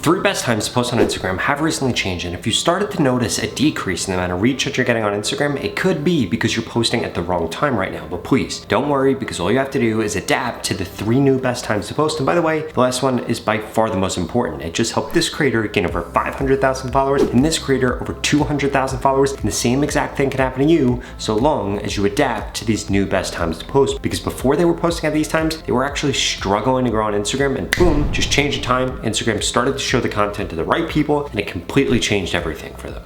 3 best times to post on Instagram have recently changed, and if you started to notice a decrease in the amount of reach that you're getting on Instagram, it could be because you're posting at the wrong time right now. But please, don't worry, because all you have to do is adapt to the 3 new best times to post. And by the way, the last one is by far the most important. It just helped this creator gain over 500,000 followers, and this creator over 200,000 followers, and the same exact thing can happen to you so long as you adapt to these new best times to post. Because before they were posting at these times, they were actually struggling to grow on Instagram, and boom, just change the time, Instagram started to show the content to the right people, and it completely changed everything for them.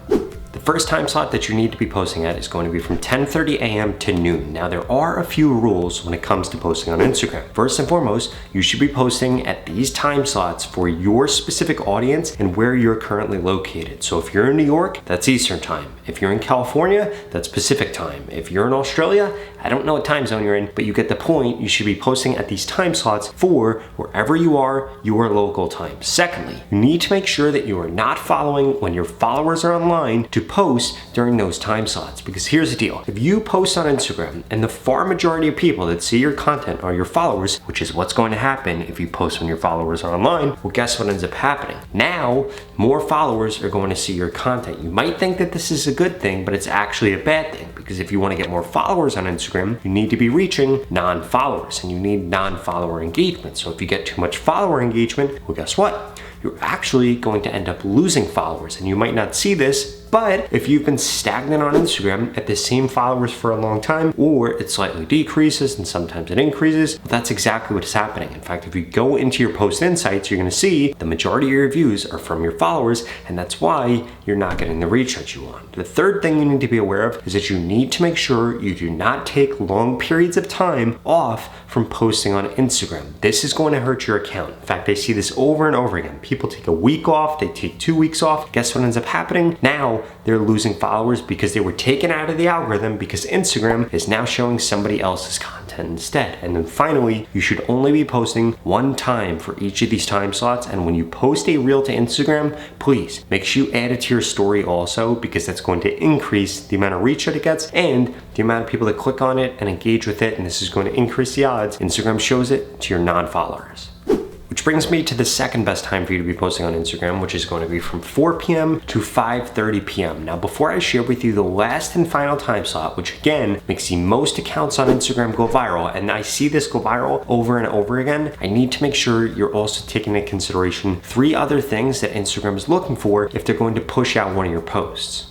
The first time slot that you need to be posting at is going to be from 10:30 a.m. to noon. Now, there are a few rules when it comes to posting on Instagram. First and foremost, you should be posting at these time slots for your specific audience and where you're currently located. So if you're in New York, that's Eastern time. If you're in California, that's Pacific time. If you're in Australia, I don't know what time zone you're in, but you get the point. You should be posting at these time slots for wherever you are, your local time. Secondly, you need to make sure that you are not following when your followers are online to post during those time slots. Because here's the deal. If you post on Instagram and the far majority of people that see your content are your followers, which is what's going to happen if you post when your followers are online, well, guess what ends up happening? Now, more followers are going to see your content. You might think that this is a good thing, but it's actually a bad thing, because if you want to get more followers on Instagram, you need to be reaching non-followers, and you need non-follower engagement. So if you get too much follower engagement, well, guess what? You're actually going to end up losing followers, and you might not see this, but if you've been stagnant on Instagram at the same followers for a long time, or it slightly decreases and sometimes it increases, well, that's exactly what's happening. In fact, if you go into your post insights, you're gonna see the majority of your views are from your followers, and that's why you're not getting the reach that you want. The third thing you need to be aware of is that you need to make sure you do not take long periods of time off from posting on Instagram. This is going to hurt your account. In fact, I see this over and over again. People take a week off, they take 2 weeks off. Guess what ends up happening? Now they're losing followers because they were taken out of the algorithm because Instagram is now showing somebody else's content instead. And then finally, you should only be posting 1 time for each of these time slots. And when you post a reel to Instagram, please make sure you add it to your story also, because that's going to increase the amount of reach that it gets and the amount of people that click on it and engage with it. And this is going to increase the odds Instagram shows it to your non-followers. Which brings me to the second best time for you to be posting on Instagram, which is going to be from 4 p.m. to 5:30 p.m. Now, before I share with you the last and final time slot, which again makes the most accounts on Instagram go viral, and I see this go viral over and over again, I need to make sure you're also taking into consideration 3 other things that Instagram is looking for if they're going to push out one of your posts.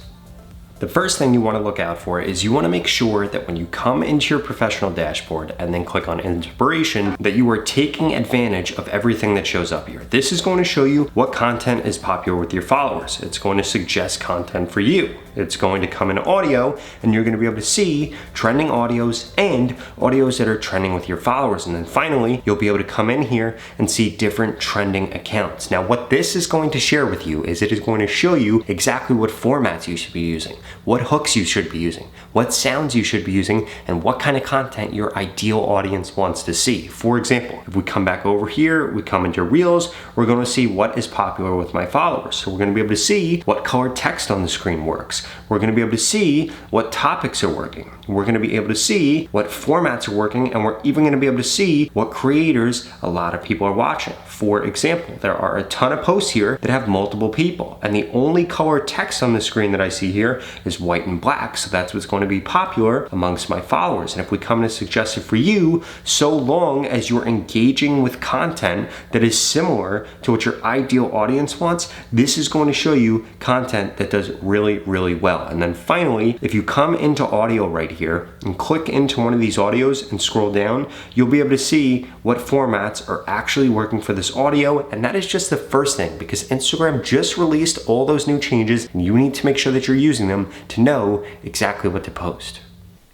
The first thing you want to look out for is you want to make sure that when you come into your professional dashboard and then click on inspiration, that you are taking advantage of everything that shows up here. This is going to show you what content is popular with your followers. It's going to suggest content for you. It's going to come in audio, and you're going to be able to see trending audios and audios that are trending with your followers. And then finally, you'll be able to come in here and see different trending accounts. Now, what this is going to share with you is it is going to show you exactly what formats you should be using, what hooks you should be using, what sounds you should be using, and what kind of content your ideal audience wants to see. For example, if we come back over here, we come into Reels, we're going to see what is popular with my followers. So we're going to be able to see what colored text on the screen works. We're going to be able to see what topics are working. We're going to be able to see what formats are working, and we're even going to be able to see what creators a lot of people are watching. For example, there are a ton of posts here that have multiple people, and the only color text on the screen that I see here is white and black, so that's what's going to be popular amongst my followers. And if we come to suggest it for you, so long as you're engaging with content that is similar to what your ideal audience wants, this is going to show you content that does really, really well. And then finally, if you come into audio right here and click into one of these audios and scroll down, you'll be able to see what formats are actually working for this audio. And that is just the first thing, because Instagram just released all those new changes, and you need to make sure that you're using them to know exactly what to post.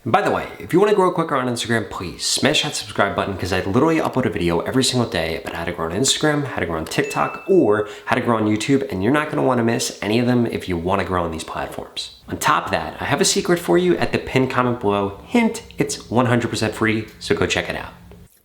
And by the way, if you want to grow quicker on Instagram, please smash that subscribe button, because I literally upload a video every single day about how to grow on Instagram, how to grow on TikTok, or how to grow on YouTube, and you're not going to want to miss any of them if you want to grow on these platforms. On top of that, I have a secret for you at the pinned comment below. Hint, it's 100% free, so go check it out.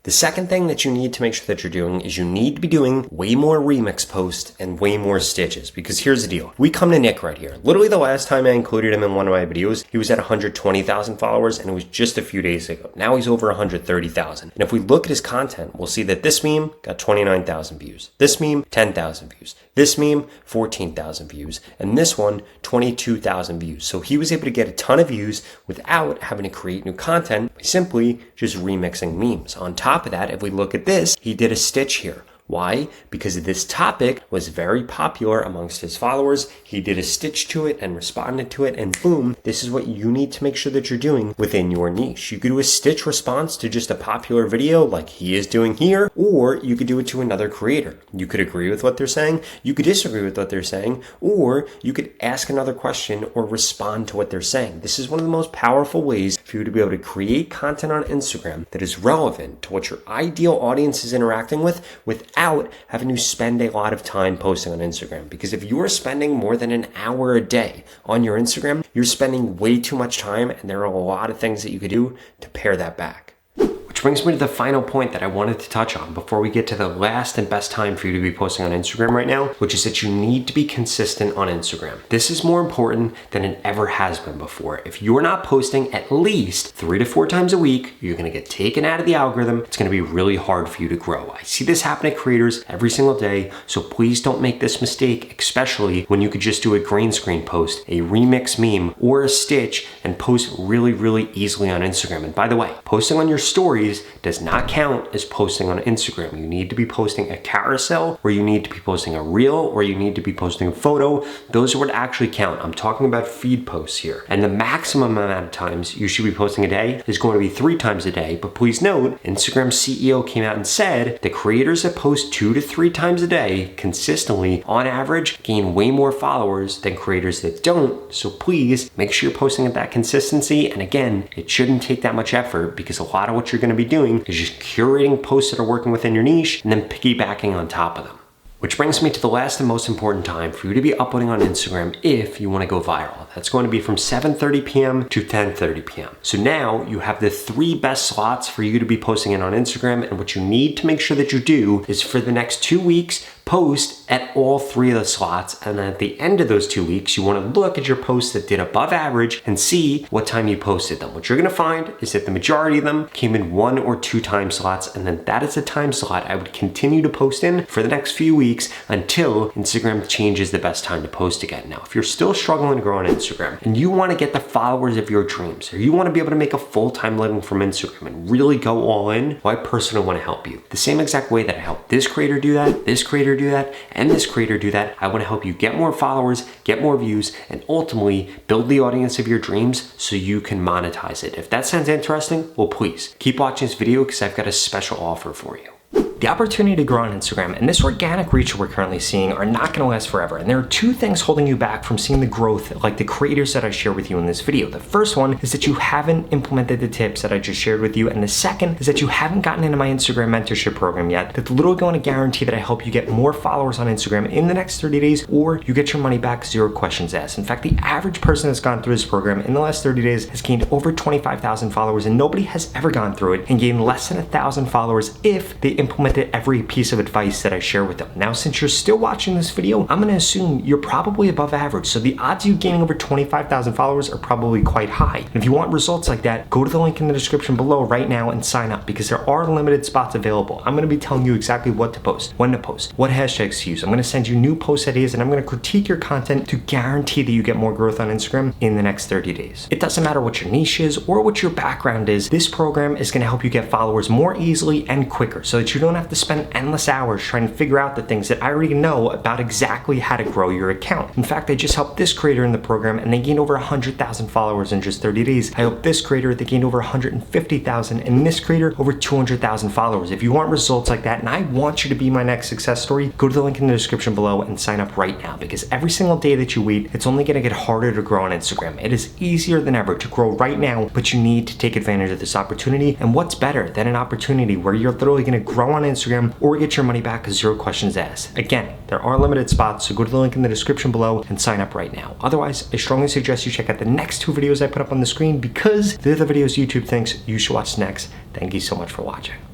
The second thing that you need to make sure that you're doing is you need to be doing way more remix posts and way more stitches, because here's the deal. We come to Nick right here. Literally the last time I included him in one of my videos, he was at 120,000 followers, and it was just a few days ago. Now he's over 130,000. And if we look at his content, we'll see that this meme got 29,000 views. This meme, 10,000 views. This meme, 14,000 views, and this one, 22,000 views. So he was able to get a ton of views without having to create new content by simply just remixing memes. On top of that, if we look at this, he did a stitch here. Why? Because this topic was very popular amongst his followers. He did a stitch to it and responded to it, and boom, this is what you need to make sure that you're doing within your niche. You could do a stitch response to just a popular video like he is doing here, or you could do it to another creator. You could agree with what they're saying, you could disagree with what they're saying, or you could ask another question or respond to what they're saying. This is one of the most powerful ways for you to be able to create content on Instagram that is relevant to what your ideal audience is interacting with without having to spend a lot of time posting on Instagram. Because if you're spending more than an hour a day on your Instagram, you're spending way too much time, and there are a lot of things that you could do to pare that back. Which brings me to the final point that I wanted to touch on before we get to the last and best time for you to be posting on Instagram right now, which is that you need to be consistent on Instagram. This is more important than it ever has been before. If you're not posting at least 3 to 4 times a week, you're gonna get taken out of the algorithm. It's gonna be really hard for you to grow. I see this happen to creators every single day, so please don't make this mistake, especially when you could just do a green screen post, a remix meme, or a stitch and post really, really easily on Instagram. And by the way, posting on your stories does not count as posting on Instagram. You need to be posting a carousel, or you need to be posting a reel, or you need to be posting a photo. Those are what actually count. I'm talking about feed posts here. And the maximum amount of times you should be posting a day is going to be 3 times a day. But please note, Instagram's CEO came out and said that creators that post 2 to 3 times a day consistently, on average, gain way more followers than creators that don't. So please make sure you're posting at that consistency. And again, it shouldn't take that much effort, because a lot of what you're going to be doing is just curating posts that are working within your niche and then piggybacking on top of them. Which brings me to the last and most important time for you to be uploading on Instagram if you want to go viral. That's going to be from 7:30 p.m. to 10:30 p.m. So now you have the 3 best slots for you to be posting in on Instagram, and what you need to make sure that you do is for the next 2 weeks, post at all 3 of the slots, and then at the end of those 2 weeks, you want to look at your posts that did above average and see what time you posted them. What you're going to find is that the majority of them came in 1 or 2 time slots, and then that is the time slot I would continue to post in for the next few weeks until Instagram changes the best time to post again. Now, if you're still struggling to grow on Instagram and you want to get the followers of your dreams, or you want to be able to make a full-time living from Instagram and really go all in, well, I personally want to help you. The same exact way that I helped this creator do that, this creator do that, and this creator do that, I want to help you get more followers, get more views, and ultimately build the audience of your dreams so you can monetize it. If that sounds interesting, well, please keep watching this video, because I've got a special offer for you. The opportunity to grow on Instagram and this organic reach we're currently seeing are not going to last forever. And there are 2 things holding you back from seeing the growth like the creators that I share with you in this video. The first one is that you haven't implemented the tips that I just shared with you. And the second is that you haven't gotten into my Instagram mentorship program yet. That's literally going to guarantee that I help you get more followers on Instagram in the next 30 days, or you get your money back, 0 questions asked. In fact, the average person that's gone through this program in the last 30 days has gained over 25,000 followers, and nobody has ever gone through it and gained less than 1,000 followers if they implemented every piece of advice that I share with them. Now, since you're still watching this video, I'm gonna assume you're probably above average. So the odds of you gaining over 25,000 followers are probably quite high. And if you want results like that, go to the link in the description below right now and sign up, because there are limited spots available. I'm gonna be telling you exactly what to post, when to post, what hashtags to use. I'm gonna send you new post ideas, and I'm gonna critique your content to guarantee that you get more growth on Instagram in the next 30 days. It doesn't matter what your niche is or what your background is. This program is gonna help you get followers more easily and quicker, so that you don't have to spend endless hours trying to figure out the things that I already know about exactly how to grow your account. In fact, I just helped this creator in the program, and they gained over 100,000 followers in just 30 days. I helped this creator, they gained over 150,000, and this creator over 200,000 followers. If you want results like that, and I want you to be my next success story, go to the link in the description below and sign up right now, because every single day that you wait, it's only gonna get harder to grow on Instagram. It is easier than ever to grow right now, but you need to take advantage of this opportunity. And what's better than an opportunity where you're literally gonna grow on Instagram or get your money back, 0 questions asked? Again, there are limited spots, so go to the link in the description below and sign up right now. Otherwise, I strongly suggest you check out the next 2 videos I put up on the screen, because they're the videos YouTube thinks you should watch next. Thank you so much for watching.